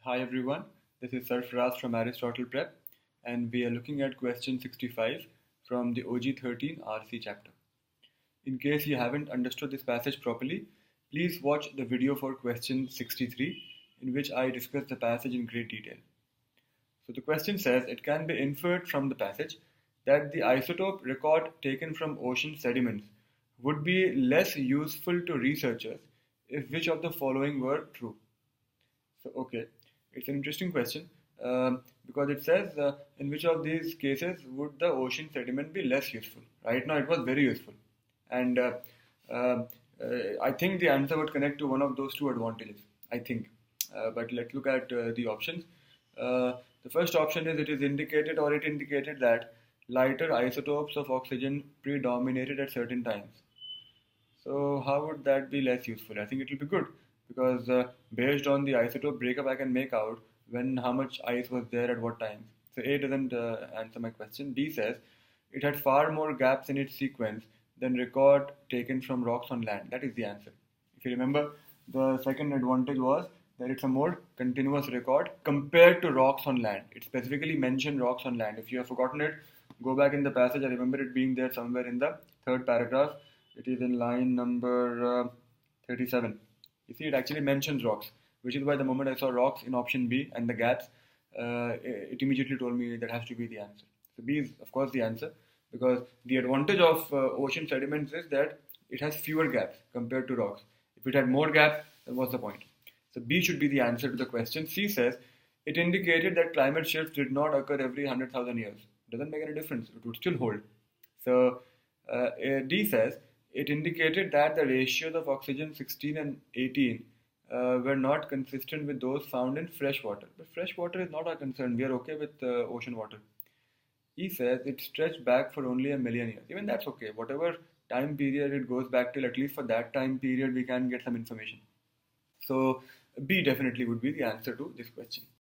Hi everyone, this is Sarfraz from Aristotle Prep, and we are looking at question 65 from the OG13 RC chapter. In case you haven't understood this passage properly, please watch the video for question 63, in which I discuss the passage in great detail. So the question says, it can be inferred from the passage that the isotope record taken from ocean sediments would be less useful to researchers if which of the following were true. So, okay, it's an interesting question because it says in which of these cases would the ocean sediment be less useful? Right now, it was very useful, and uh, I think the answer would connect to one of those two advantages. I think, but let's look at the options. The first option is it indicated that lighter isotopes of oxygen predominated at certain times. So how would that be less useful? I think it will be good because based on the isotope breakup, I can make out when how much ice was there at what time. So A doesn't answer my question. B says it had far more gaps in its sequence than record taken from rocks on land. That is the answer. If you remember, the second advantage was that it's a more continuous record compared to rocks on land. It specifically mentioned rocks on land. If you have forgotten it, go back in the passage. I remember it being there somewhere in the third paragraph. It is in line number 37. You see, it actually mentions rocks, which is why the moment I saw rocks in option B and the gaps, it immediately told me that has to be the answer. So B is, of course, the answer because the advantage of ocean sediments is that it has fewer gaps compared to rocks. If it had more gaps, then what's the point? So B should be the answer to the question. C says it indicated that climate shifts did not occur every 100,000 years. Doesn't make any difference. It would still hold. So D says it indicated that the ratios of oxygen 16 and 18 were not consistent with those found in fresh water. But fresh water is not our concern. We are okay with ocean water. E says it stretched back for only 1,000,000 years. Even that's okay. Whatever time period it goes back till, at least for that time period, we can get some information. So B definitely would be the answer to this question.